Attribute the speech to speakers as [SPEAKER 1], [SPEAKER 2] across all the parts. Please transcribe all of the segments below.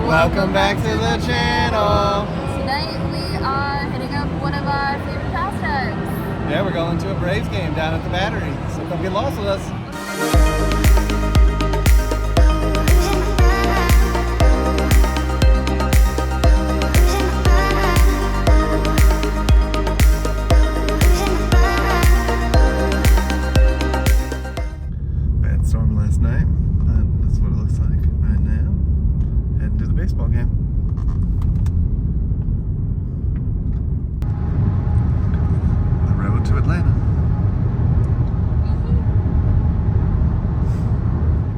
[SPEAKER 1] Welcome back to the channel.
[SPEAKER 2] Tonight we are hitting up one of our favorite pastimes.
[SPEAKER 1] Yeah, we're going to a Braves game down at the Battery, so come get lost with us. Bad storm last night, but that's what it looks like right now. Heading to the baseball game. The road to Atlanta.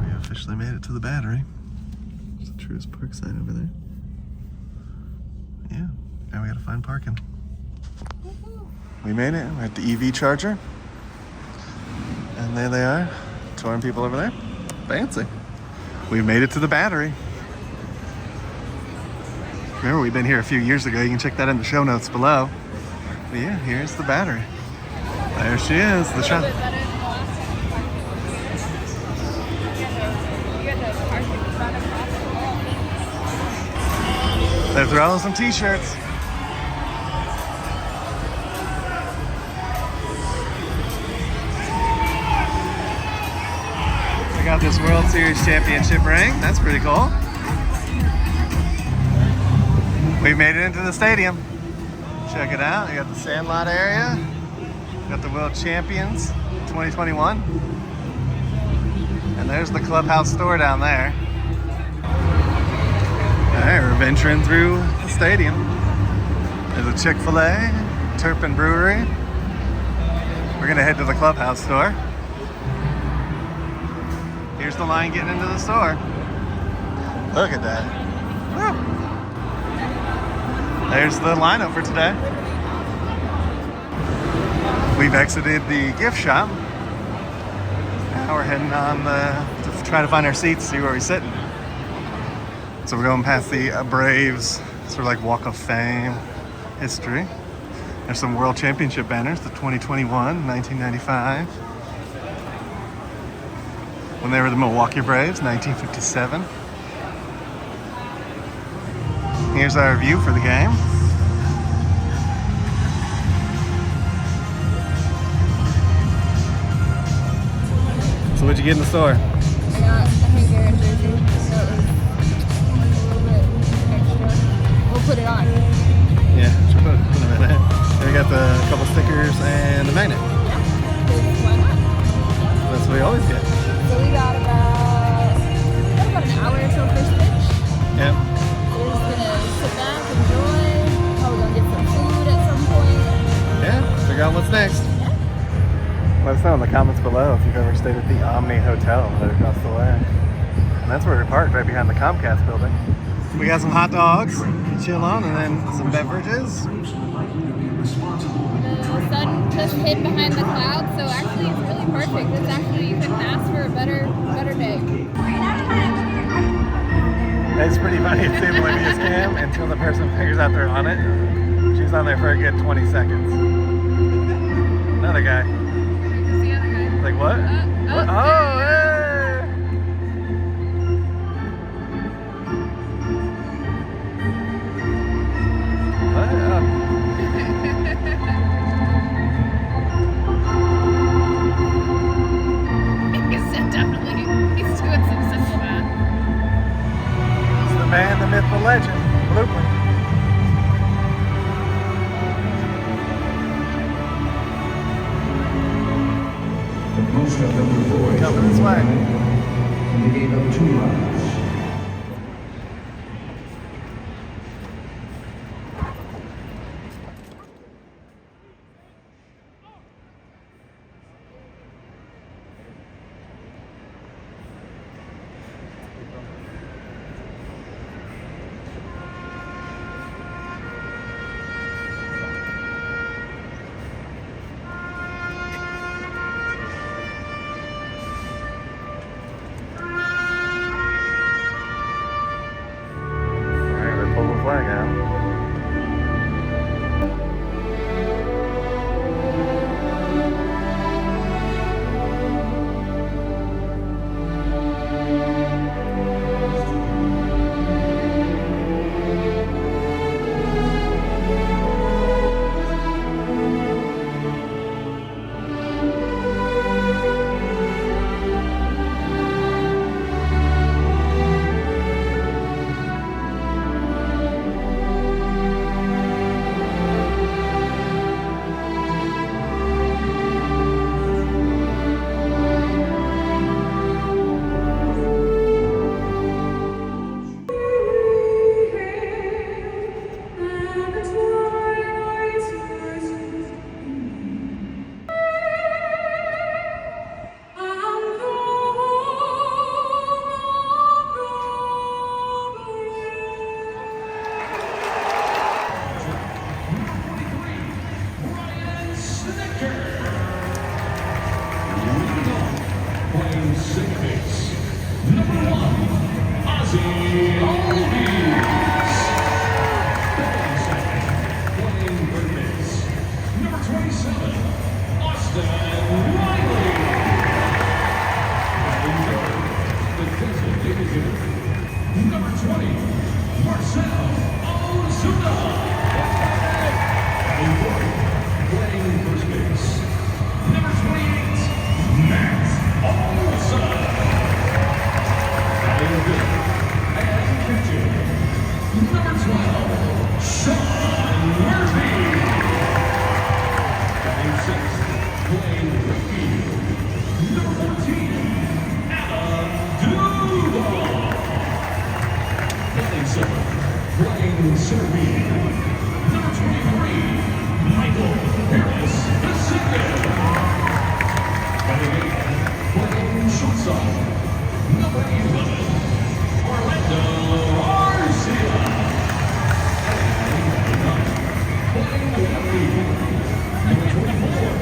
[SPEAKER 1] We officially made it to the Battery. There's the Truist Park sign over there. Yeah, now we gotta find parking. We made it. We're at the EV charger. And there they are. Touring people over there. Fancy. We've made it to the Battery. Remember, we've been here a few years ago. You can check that in the show notes below. But yeah, here's the Battery. There she is. The shot. They're throwing some t-shirts. I got this World Series championship ring. That's pretty cool. We made it into the stadium. Check it out. You got the Sandlot area. You got the World Champions 2021. And there's the clubhouse store down there. Alright, we're venturing through the stadium. There's a Chick-fil-A, Turpin Brewery. We're gonna head to the clubhouse store. Here's the line getting into the store. Look at that. Woo. There's the lineup for today. We've exited the gift shop. Now we're heading on to try to find our seats, see where we're sitting. So we're going past the Braves, sort of like Walk of Fame history. There's some World Championship banners, the 2021, 1995. When they were the Milwaukee Braves, 1957. Here's our view for the game. So what'd you get in the store?
[SPEAKER 2] I got a hanger jersey, so it was a little bit extra. We'll put it on.
[SPEAKER 1] Yeah, sure put it in there. And we got the couple stickers and the magnet.
[SPEAKER 2] Yeah, why not?
[SPEAKER 1] That's what we always get.
[SPEAKER 2] So we got about an hour or so first pitch.
[SPEAKER 1] Yep.
[SPEAKER 2] We're just gonna sit back, enjoy. Probably gonna get some food at some point.
[SPEAKER 1] Yeah, figure out what's next.
[SPEAKER 2] Yeah.
[SPEAKER 1] Let us know in the comments below if you've ever stayed at the Omni Hotel right across the way. And that's where we parked, right behind the Comcast building. We got some hot dogs, chill on, and then some beverages.
[SPEAKER 2] The sun just hid behind the clouds, so actually it's really perfect. It's actually, you couldn't ask for a better day.
[SPEAKER 1] It's pretty funny. It's the Olivia scam until the person figures out they're on it. She's on there for a good 20 seconds. Another guy.
[SPEAKER 2] Who's the other guy?
[SPEAKER 1] Like, what? What? Oh, hey! What?
[SPEAKER 2] He's doing some simple math.
[SPEAKER 1] It's the man, the myth, the legend, Blooper.
[SPEAKER 3] Most of them were boys.
[SPEAKER 1] Coming this way.
[SPEAKER 3] And they gave up 2 runs. 20, Marcel Ozuna. Batting fourth, playing first base, number 28, Matt Olson. Batting fifth and catching, number 12, Sean Murphy. Batting sixth, playing right field, number 14, Adam Duvall. Batting seventh, playing center field, number 23, Michael Harris II. Batting eighth, playing shortstop, number 11, Orlando Arcia. Batting ninth, playing left field, number 24,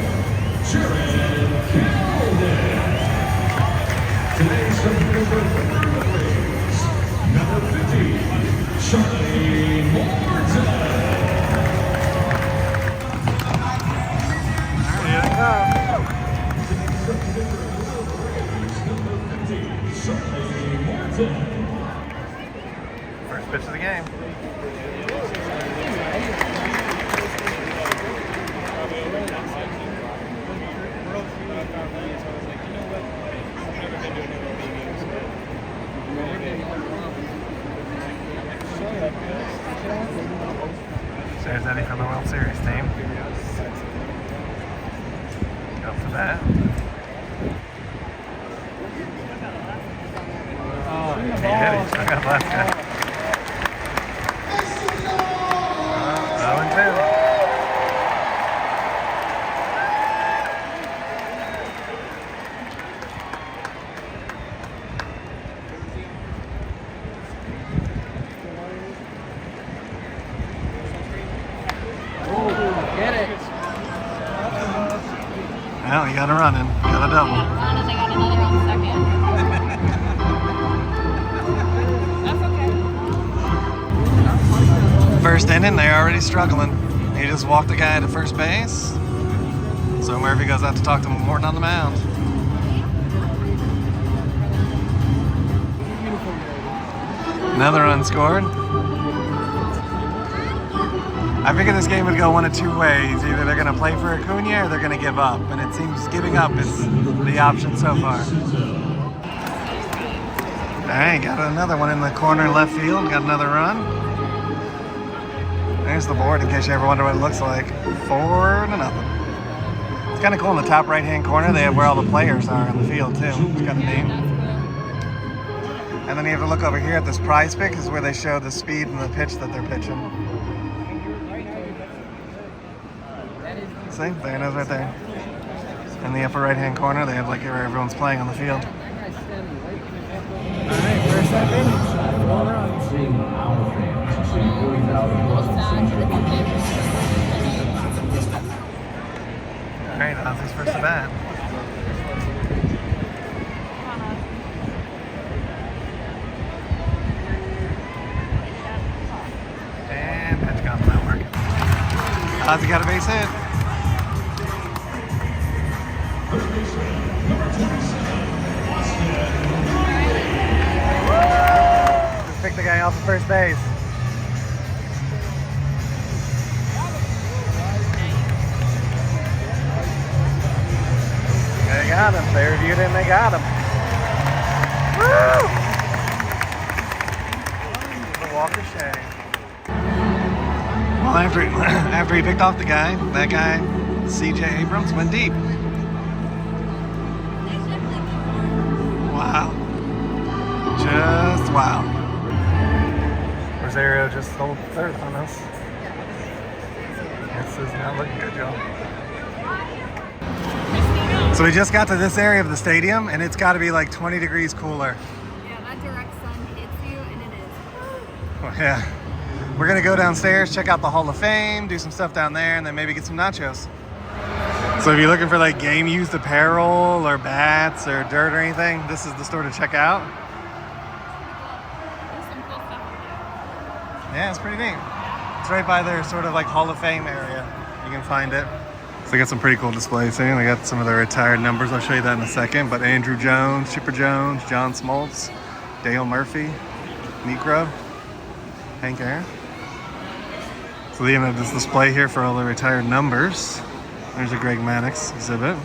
[SPEAKER 3] Jared Calden. Today's number is number 50, Charlie Morton.
[SPEAKER 1] Here they come.
[SPEAKER 3] Charlie Morton.
[SPEAKER 1] First pitch of the game. There's Eddie from the World Series team. Go for that. Hey, Eddie, I got the last guy. 0-2. Well, you got a run in. Got a double.
[SPEAKER 2] I got another on second. That's okay.
[SPEAKER 1] First inning, they're already struggling. He just walked the guy to first base. So Murphy goes out to talk to Morton on the mound. Another run scored. I figured this game would go one of two ways. Either they're going to play for Acuña or they're going to give up. And it seems giving up is the option so far. Alright, got another one in the corner left field. Got another run. There's the board in case you ever wonder what it looks like. 4-0. It's kind of cool in the top right-hand corner. They have where all the players are on the field too. It's got a name. And then you have to look over here at this prize pick is where they show the speed and the pitch that they're pitching. See, there it is right there. In the upper right-hand corner, they have like where everyone's playing on the field.
[SPEAKER 4] Alright, first up inning. 4 runs.
[SPEAKER 3] Seeing our fans, seeing 40,000 plus
[SPEAKER 1] Alright, Ozzy's first at bat. And pitch count's not working. Ozzy got a base hit. Just picked the guy off of first base. They got him. They reviewed it and they got him. Woo! The walk of shame. Well, after he picked off the guy, that guy, CJ Abrams, went deep. Wow. Just wow. Rosario just stole third on us. This is not looking good, y'all. So we just got to this area of the stadium, and it's got to be like 20 degrees cooler.
[SPEAKER 2] Yeah, that direct sun hits you, and it is.
[SPEAKER 1] Well, yeah. We're going to go downstairs, check out the Hall of Fame, do some stuff down there, and then maybe get some nachos. So if you're looking for like game used apparel or bats or dirt or anything, this is the store to check out.
[SPEAKER 2] There's some cool stuff in there.
[SPEAKER 1] Yeah, it's pretty neat. It's right by their sort of like Hall of Fame area. You can find it. So they got some pretty cool displays here. They got some of their retired numbers. I'll show you that in a second. But Andrew Jones, Chipper Jones, John Smoltz, Dale Murphy, Negro. Hank Aaron. So they have this display here for all the retired numbers. There's a Greg Maddux exhibit.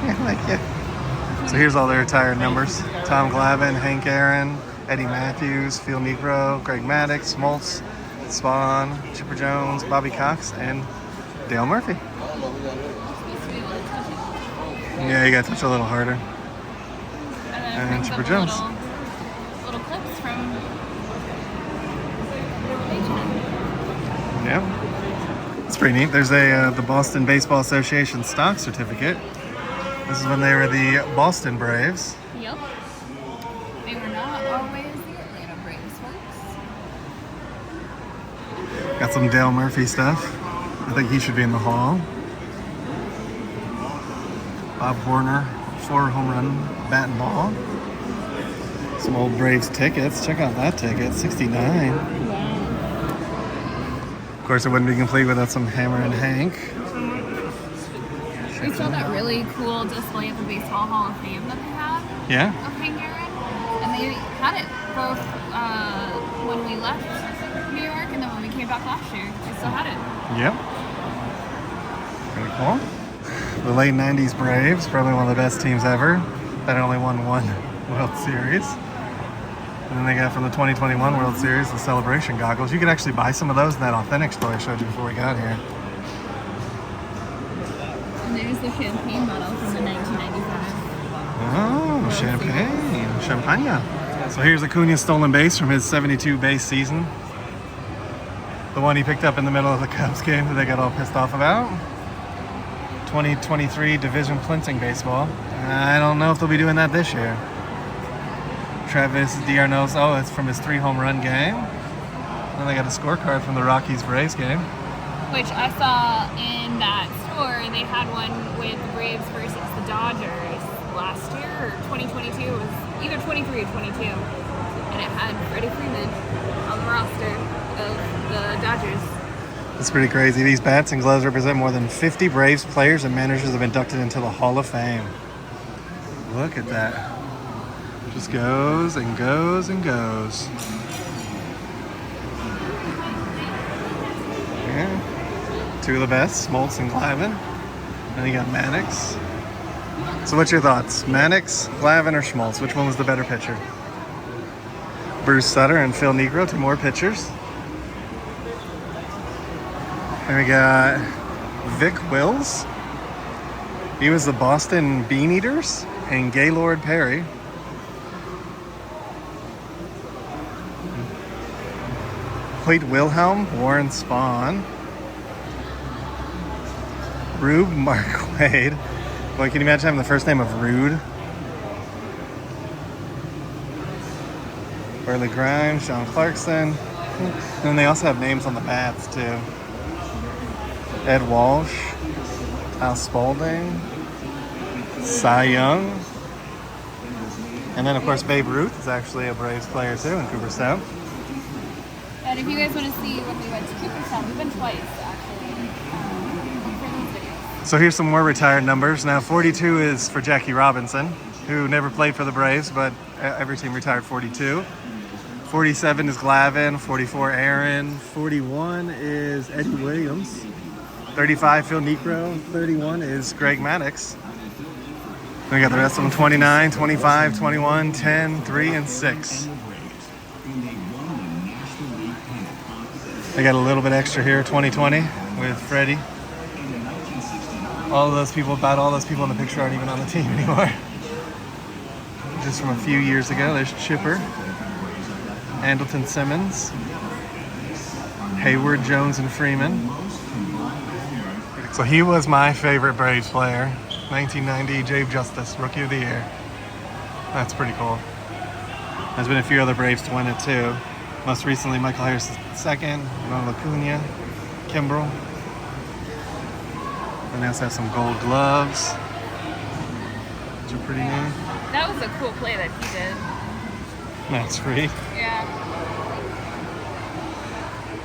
[SPEAKER 1] Yeah, I like it. So here's all the retired numbers. Tom Glavine, Hank Aaron, Eddie Matthews, Phil Negro, Greg Maddux, Smoltz, Spawn, Chipper Jones, Bobby Cox, and Dale Murphy. Yeah, you gotta touch a little harder. And Chipper Jones.
[SPEAKER 2] Little clips from
[SPEAKER 1] Yeah, it's pretty neat. There's the Boston Baseball Association stock certificate. This is when they were the Boston Braves.
[SPEAKER 2] Yep. They were not always the Atlanta Braves, folks.
[SPEAKER 1] Got some Dale Murphy stuff. I think he should be in the Hall. Bob Warner, 4 home run bat and ball. Some old Braves tickets. Check out that ticket, 69.
[SPEAKER 2] Wow.
[SPEAKER 1] Of course, it wouldn't be complete without some Hammer and Hank.
[SPEAKER 2] We saw that really cool display at the Baseball Hall of Fame that they had
[SPEAKER 1] Yeah?
[SPEAKER 2] of Hank Aaron. And they had it both when we left New York and then when we came back last year. They still had it.
[SPEAKER 1] Yep. Pretty cool. The late 90s Braves, probably one of the best teams ever. That only won 1 World Series. And then they got from the 2021 World Series the celebration goggles. You could actually buy some of those in that authentic store I showed you before we got here.
[SPEAKER 2] And there's the champagne bottle from the 1995.
[SPEAKER 1] Oh, champagne. So here's Acuña's stolen base from his 72 base season. The one he picked up in the middle of the Cubs game that they got all pissed off about. 2023 Division Plinting Baseball. I don't know if they'll be doing that this year. Travis D'Arnaud's, oh, it's from his 3 home run game. And they got a scorecard from the Rockies Braves game.
[SPEAKER 2] Which I saw in that store. They had one with the Braves versus the Dodgers last year, or 2022. It was either 23 or 22. And it had Freddie Freeman on the roster of the Dodgers.
[SPEAKER 1] It's pretty crazy. These bats and gloves represent more than 50 Braves players and managers have been inducted into the Hall of Fame. Look at that. Just goes and goes and goes. Yeah. 2 of the best, Smoltz and Glavine. Then you got Maddux. So what's your thoughts? Maddux, Glavine, or Smoltz? Which one was the better pitcher? Bruce Sutter and Phil Negro, 2 more pitchers. Then we got Vic Wills. He was the Boston Bean Eaters. And Gaylord Perry. Hoyt Wilhelm, Warren Spahn. Rube Marquade. Boy, can you imagine having the first name of Rude? Burley Grimes, John Clarkson. And then they also have names on the bats, too. Ed Walsh, Al Spalding, Cy Young. And then, of course, Babe Ruth is actually a Braves player, too, in Cooperstown.
[SPEAKER 2] And if you guys want to see when we went to Cooperstown, we've been twice, actually, for these videos.
[SPEAKER 1] So here's some more retired numbers. Now, 42 is for Jackie Robinson, who never played for the Braves, but every team retired 42. 47 is Glavine, 44 Aaron, 41 is Eddie Williams, 35 Phil Negro, 31 is Greg Maddux. We got the rest of them, 29, 25, 21, 10, 3, and 6. They got a little bit extra here, 2020 with Freddie. All of those people, about all those people in the picture aren't even on the team anymore. Just from a few years ago. There's Chipper, Andleton Simmons, Hayward, Jones, and Freeman. So he was my favorite Braves player. 1990, Jave Justice, Rookie of the Year. That's pretty cool. There's been a few other Braves to win it too. Most recently, Michael Harris II, Ronald Acuña, Kimbrel. And they also have some gold gloves, which are pretty neat.
[SPEAKER 2] That was a cool play that he did.
[SPEAKER 1] Max Fried.
[SPEAKER 2] Yeah.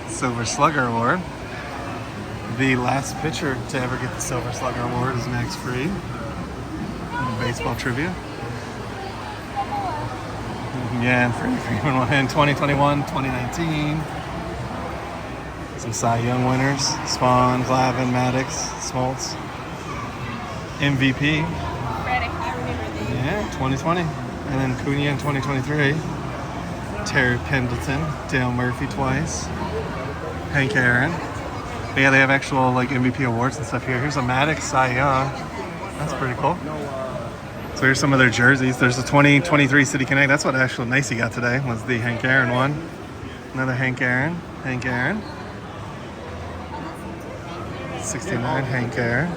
[SPEAKER 1] Silver Slugger Award. The last pitcher to ever get the Silver Slugger Award is Max Fried. baseball trivia. Yeah, and Freddie Freeman won in 2021, 2019. Some Cy Young winners. Spawn, Glavine, Maddox, Smoltz. MVP.
[SPEAKER 2] Freddie, I remember these.
[SPEAKER 1] Yeah, 2020. And then Acuña in 2023. Terry Pendleton, Dale Murphy twice. Hank Aaron. But yeah, they have actual like MVP awards and stuff here. Here's a Maddox Cy Young. That's pretty cool. So here's some of their jerseys. There's the 2023 City Connect. That's what actual Nicey got today, was the Hank Aaron one. Another Hank Aaron. Hank Aaron. 69 Hank Aaron.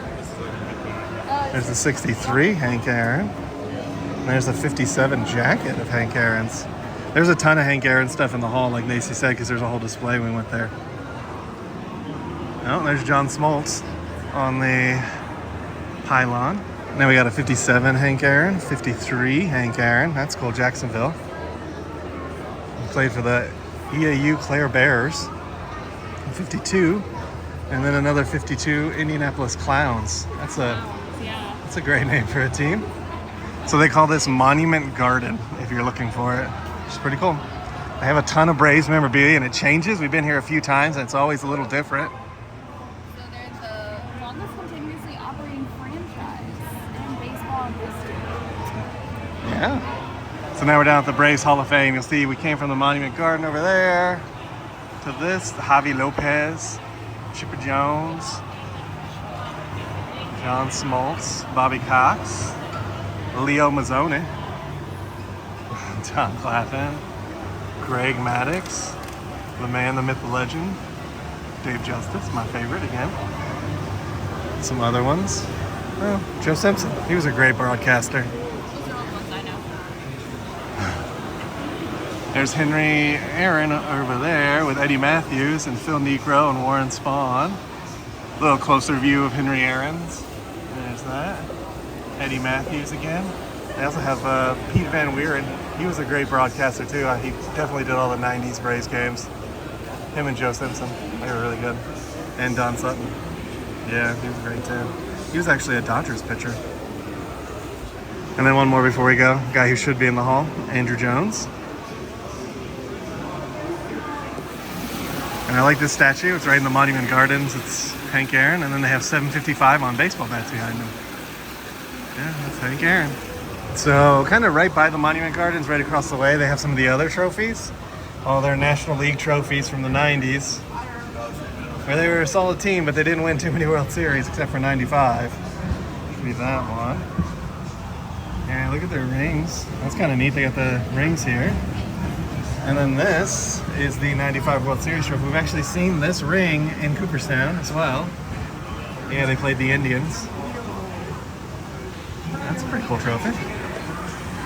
[SPEAKER 1] There's the 63 Hank Aaron. And there's the 57 jacket of Hank Aaron's. There's a ton of Hank Aaron stuff in the hall, like Nicey said, because there's a whole display when we went there. Oh, there's John Smoltz on the pylon. Now we got a 57 Hank Aaron, 53 Hank Aaron. That's cool, Jacksonville. He played for the EAU Clare Bears. 52. And then another 52 Indianapolis Clowns. That's a great name for a team. So they call this Monument Garden, if you're looking for it. Which is pretty cool. They have a ton of Braves memorabilia, and it changes. We've been here a few times, and it's always a little different.
[SPEAKER 2] So they're the longest continuously operating franchise in baseball history.
[SPEAKER 1] Yeah. So now we're down at the Braves Hall of Fame. You'll see we came from the Monument Garden over there to this, Javi Lopez, Chipper Jones, John Smoltz, Bobby Cox, Leo Mazzone, Tom Claflin, Greg Maddox, the man, the myth, the legend, Dave Justice, my favorite again. Some other ones. Oh, Joe Simpson. He was a great broadcaster.
[SPEAKER 2] Those are all the ones I know.
[SPEAKER 1] There's Henry Aaron over there with Eddie Matthews and Phil Necro and Warren Spahn. A little closer view of Henry Aaron's. There's that. Eddie Matthews again. They also have Pete Van Wieren. He was a great broadcaster too. He definitely did all the 90s Braves games. Him and Joe Simpson. They were really good. And Don Sutton. Yeah, he was great too. He was actually a Dodgers pitcher. And then one more before we go. Guy who should be in the hall, Andrew Jones. And I like this statue. It's right in the Monument Gardens. It's Hank Aaron. And then they have 755 on baseball bats behind him. Yeah, that's Hank Aaron. So kind of right by the Monument Gardens, right across the way, they have some of the other trophies. All their National League trophies from the 90s. Where they were a solid team, but they didn't win too many World Series except for 95. Be that one. Yeah, look at their rings. That's kind of neat. They got the rings here. And then this is the 95 World Series trophy. We've actually seen this ring in Cooperstown as well. Yeah, they played the Indians. That's a pretty cool trophy.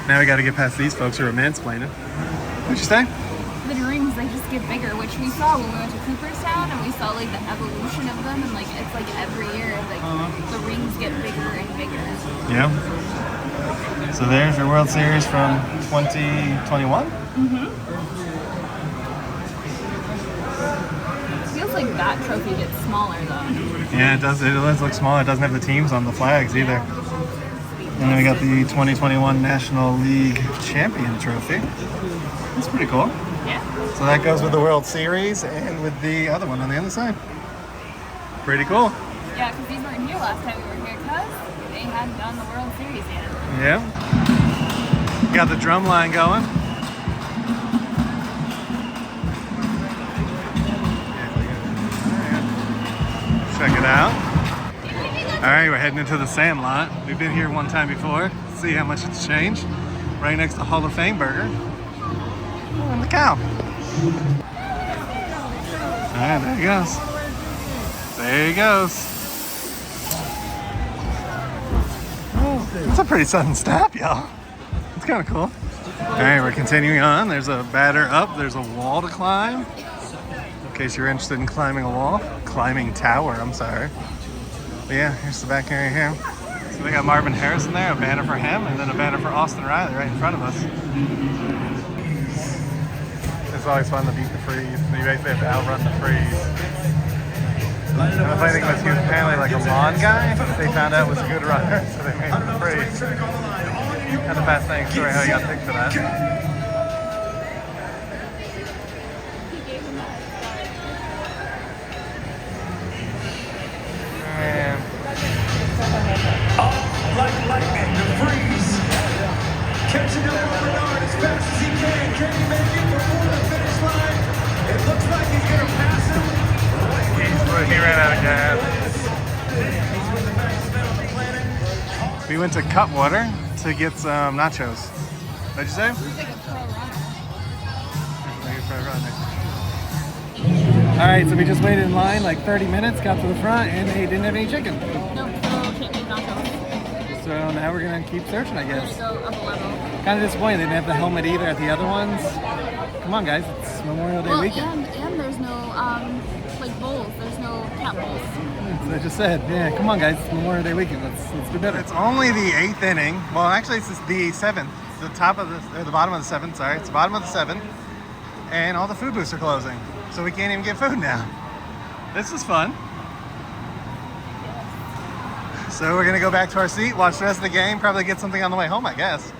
[SPEAKER 1] Now we got to get past these folks who are mansplaining. What'd you say?
[SPEAKER 2] The rings, they just get bigger, which we saw when we went to Cooperstown, and we saw like the evolution of them, and like it's like every year, like the rings get bigger and bigger.
[SPEAKER 1] Yeah. So there's your World Series from 2021.
[SPEAKER 2] Feels like that trophy gets smaller though.
[SPEAKER 1] Yeah, it does. It does look smaller. It doesn't have the teams on the flags either. And then we got the 2021 National League Champion Trophy. That's pretty cool.
[SPEAKER 2] Yeah.
[SPEAKER 1] So that goes with the World Series and with the other one on the other side. Pretty cool.
[SPEAKER 2] Yeah, because these weren't here last time we were here, because they hadn't done the World Series yet.
[SPEAKER 1] Yeah. Got the drum line going. Check it out. All right, we're heading into the Sandlot. We've been here one time before. See how much it's changed. Right next to Hall of Fame Burger. And the cow. All right, there he goes. There he goes. Oh, that's a pretty sudden stop, y'all. It's kind of cool. All right, we're continuing on. There's a batter up. There's a wall to climb. In case you're interested in climbing a wall. Climbing tower, I'm sorry. But yeah, here's the back area here. So they got Marvin Harrison there, a banner for him, and then a banner for Austin Riley right in front of us. It's always fun to beat the freeze. You basically have to outrun the freeze. And the funny thing was he was apparently like a lawn guy. They found out was a good runner, so they made him the freeze. fast thing story how he got picked for that.
[SPEAKER 2] He gave him that.
[SPEAKER 1] Man.
[SPEAKER 3] Like lightning to freeze. Catching up with Bernard as fast as he can. Can he make it before the finish line? It looks like he's going to pass him.
[SPEAKER 1] He ran out of gas. We went to Cutwater to get some nachos. What'd you say?
[SPEAKER 2] He's like a pro runner.
[SPEAKER 4] All right, so we just waited in line like 30 minutes, got to the front, and they didn't have any chicken.
[SPEAKER 2] No, so can't make nachos.
[SPEAKER 4] So now we're gonna keep searching, I
[SPEAKER 2] We're
[SPEAKER 4] guess.
[SPEAKER 2] gonna go up a level.
[SPEAKER 4] Kind of disappointed they didn't have the helmet either at the other ones. Come on, guys, it's Memorial Day weekend.
[SPEAKER 2] And there's no like bowls. There's no cat bowls.
[SPEAKER 4] As I just said, yeah, come on, guys, it's Memorial Day weekend. Let's do better.
[SPEAKER 1] It's only the 8th inning. Well, actually, it's the 7th. It's the top of the, or the bottom of the 7th. Sorry, it's the bottom of the 7th, and all the food booths are closing, so we can't even get food now. This is fun. So we're gonna go back to our seat, watch the rest of the game, probably get something on the way home, I guess.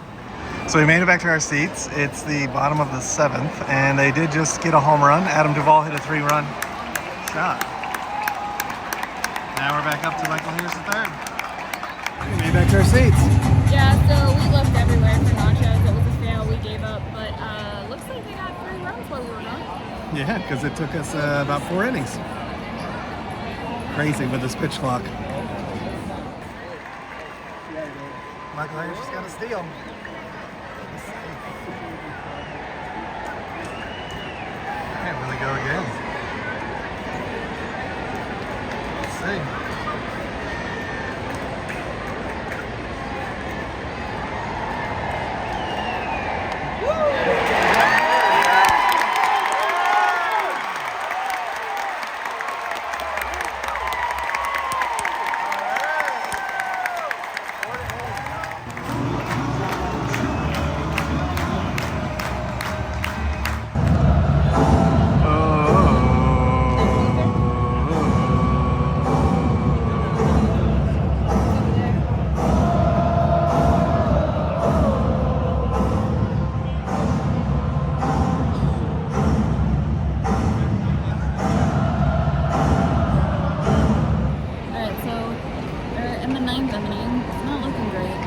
[SPEAKER 1] So we made it back to our seats. It's the bottom of the 7th, and they did just get a home run. Adam Duvall hit a 3-run shot. Now we're back up to Michael Harris III.
[SPEAKER 4] Made it back to our seats.
[SPEAKER 2] Yeah, so we looked everywhere for nachos. It was a fail. We gave up, but looks like they got 3 runs while we were gone.
[SPEAKER 4] Yeah, because it took us about 4 innings. Crazy with this pitch clock.
[SPEAKER 1] Michael Harris just got a steal. Can't really go again. Let's see.
[SPEAKER 2] Alright, so we're in the 9th inning. It's not looking great.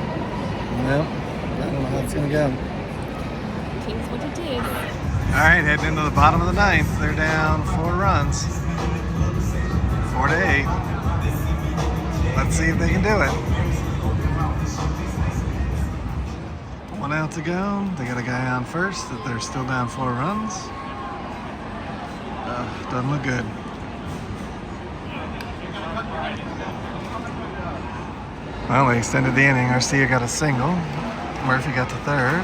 [SPEAKER 4] Nope, I don't know how it's gonna go.
[SPEAKER 2] It is what it is.
[SPEAKER 1] All right, heading into the bottom of the 9th. They're down 4 runs. 4-8. Let's see if they can do it. 1 out to go. They got a guy on first. That they're still down 4 runs. Doesn't look good. Well, they extended the inning. Garcia got a single. Murphy got to third.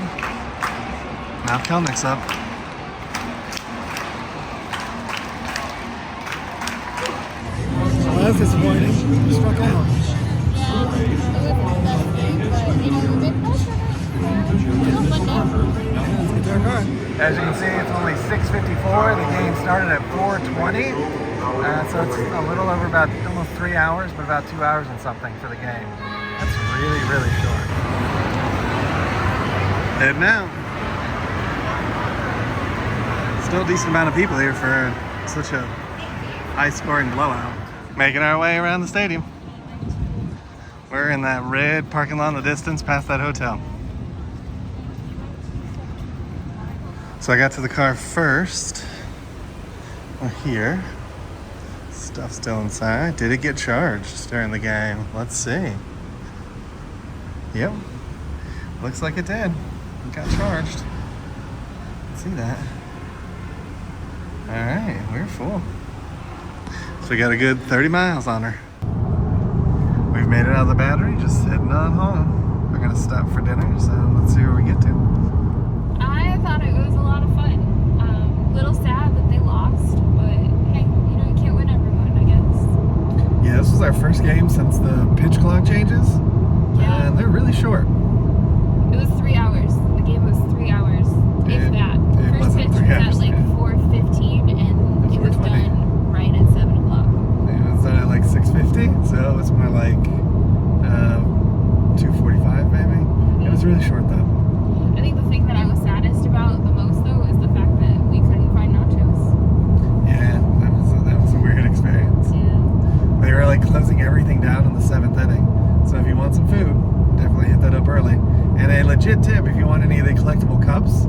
[SPEAKER 1] Now Kelnick's up.
[SPEAKER 4] Well, that's disappointing. You struck out.
[SPEAKER 2] Yeah, it wasn't the best game, but we made most of it. Still fun now.
[SPEAKER 4] Let's get to our car.
[SPEAKER 1] As you can see, it's only 6:54. The game started at 4:20. So it's a little over about almost 3 hours, but about 2 hours and something for the game. That's really, really short. Heading out. Still a decent amount of people here for such a high-scoring blowout. Making our way around the stadium. We're in that red parking lot in the distance past that hotel. So I got to the car first. We're here. Stuff still inside. Did it get charged during the game? Let's see. Yep. Looks like it did. It got charged. See that? Alright, we're full. So we got a good 30 miles on her. We've made it out of the battery, just heading on home. We're gonna stop for dinner, so let's see where we get to.
[SPEAKER 2] I thought it was a lot of fun. Little sad that they lost, but hey, you can't win everyone, I guess.
[SPEAKER 4] Yeah, this was our first game since the pitch clock changes.
[SPEAKER 2] Yeah.
[SPEAKER 4] And they're really short.
[SPEAKER 2] It was 3 hours. The game was 3 hours, if that.
[SPEAKER 4] It
[SPEAKER 2] First
[SPEAKER 4] wasn't
[SPEAKER 2] pitch
[SPEAKER 4] 3
[SPEAKER 2] was
[SPEAKER 4] hours,
[SPEAKER 2] at like
[SPEAKER 4] yeah.
[SPEAKER 2] 4:15, and it was
[SPEAKER 4] 4:20.
[SPEAKER 2] done right at 7 o'clock.
[SPEAKER 4] It was done at like 6:50, so it's more like 2:45 maybe. It was really short though. up early. And a legit tip, if you want any of the collectible cups,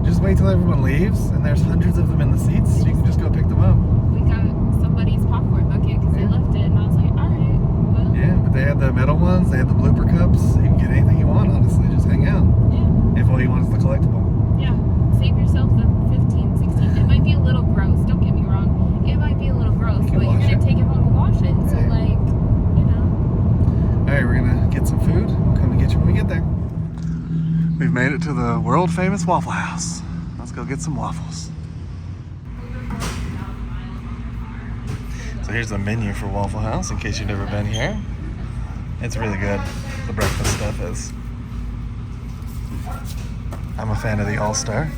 [SPEAKER 4] just wait till everyone leaves, and there's hundreds of them in the seats, so you can just go pick them up.
[SPEAKER 2] We got somebody's popcorn bucket because they left it, and I was like, all right, well.
[SPEAKER 4] Yeah, but they had the metal ones, they had the blooper cups. You can get anything you want, honestly. Just hang out.
[SPEAKER 2] Yeah.
[SPEAKER 4] If all you want is the collectible.
[SPEAKER 2] Yeah. Save yourself the 15, 16. It might be a little gross. Don't get me wrong. It might be a little gross, but you're going to take it home and wash it. So, like, you know.
[SPEAKER 4] Alright, we're going to get some food. We'll come and get you when we get there.
[SPEAKER 1] We've made it to the world famous Waffle House. Let's go get some waffles. So here's the menu for Waffle House in case you've never been here. It's really good. The breakfast stuff is. I'm a fan of the All-Star.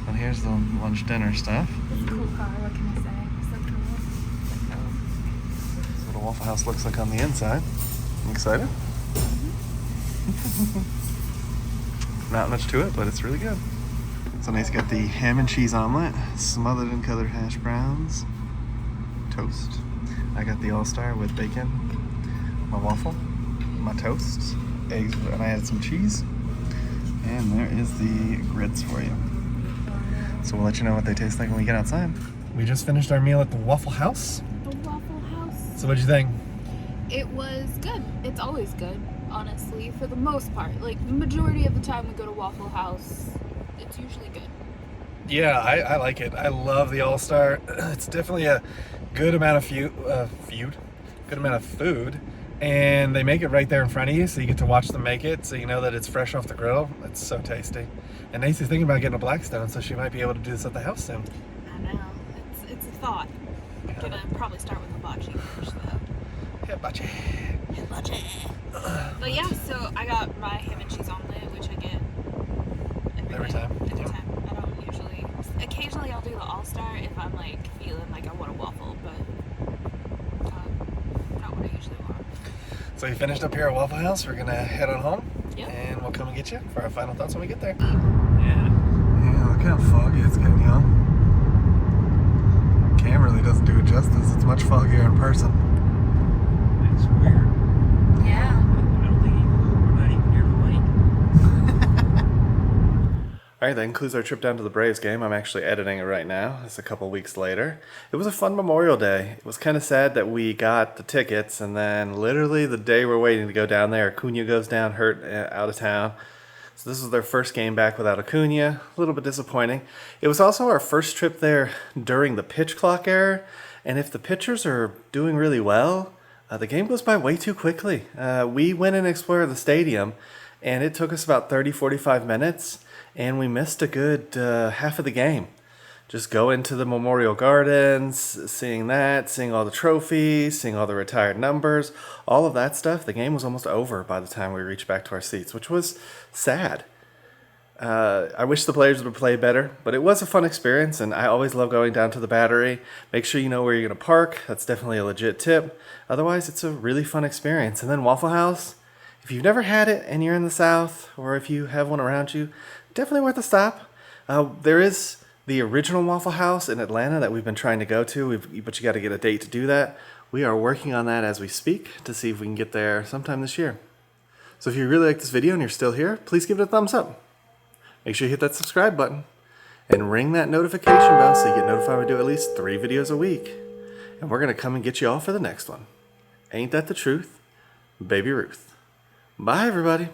[SPEAKER 1] And here's the lunch dinner stuff.
[SPEAKER 2] It's a cool car. What can I say? So cool.
[SPEAKER 1] This is what a Waffle House looks like on the inside. You excited? Not much to it, but it's really good. So nice, got the ham and cheese omelet, smothered in colored hash browns, toast. I got the All-Star with bacon, my waffle, my toast, eggs, and I added some cheese. And there is the grits for you. So we'll let you know what they taste like when we get outside.
[SPEAKER 4] We just finished our meal at the Waffle House.
[SPEAKER 2] The Waffle House.
[SPEAKER 4] So what'd you think?
[SPEAKER 2] It was good. It's always good, honestly, for the most part. Like, the majority of the time we go to Waffle House, it's usually good.
[SPEAKER 4] Yeah, I like it. I love the All-Star. It's definitely a good amount of good amount of food. And they make it right there in front of you, so you get to watch them make it, so you know that it's fresh off the grill. It's so tasty. And Nancy's thinking about getting a Blackstone, so she might be able to do this at the house soon.
[SPEAKER 2] I know. It's a thought. I'm gonna probably start with hibachi first, though.
[SPEAKER 4] Hibachi.
[SPEAKER 2] Hibachi. But yeah, so I got my ham and cheese omelet, which I get
[SPEAKER 4] Every time?
[SPEAKER 2] Every time. I don't usually. Occasionally I'll do the All-Star if I'm like feeling like I want a waffle, but not what I usually want.
[SPEAKER 4] So we finished up here at Waffle House. We're gonna head on home.
[SPEAKER 2] Yep.
[SPEAKER 4] And we'll come and get you for our final thoughts when we get there.
[SPEAKER 1] Yeah, look how foggy it's getting, y'all. Camera really doesn't do it justice. It's much foggier in person.
[SPEAKER 5] It's weird.
[SPEAKER 2] Yeah.
[SPEAKER 5] I don't think we're not even near the lake.
[SPEAKER 1] All right, that concludes our trip down to the Braves game. I'm actually editing it right now. It's a couple weeks later. It was a fun Memorial Day. It was kind of sad that we got the tickets, and then literally the day we're waiting to go down there, Acuña goes down hurt out of town. So this was their first game back without Acuña. A little bit disappointing. It was also our first trip there during the pitch clock era, and if the pitchers are doing really well, the game goes by way too quickly. We went and explored the stadium, and it took us about 30-45 minutes. And we missed a good half of the game. Just going to the Memorial Gardens, seeing all the trophies, seeing all the retired numbers, all of that stuff. The game was almost over by the time we reached back to our seats, which was sad. I wish the players would play better, but it was a fun experience, and I always love going down to the Battery. Make sure you know where you're going to park. That's definitely a legit tip. Otherwise, it's a really fun experience. And then Waffle House, if you've never had it and you're in the South, or if you have one around you, definitely worth a stop. There is the original Waffle House in Atlanta that we've been trying to go to, but you got to get a date to do that. We are working on that as we speak to see if we can get there sometime this year. So if you really like this video and you're still here, please give it a thumbs up. Make sure you hit that subscribe button and ring that notification bell so you get notified when we do at least 3 videos a week. And we're going to come and get you all for the next one. Ain't that the truth? Baby Ruth. Bye, everybody.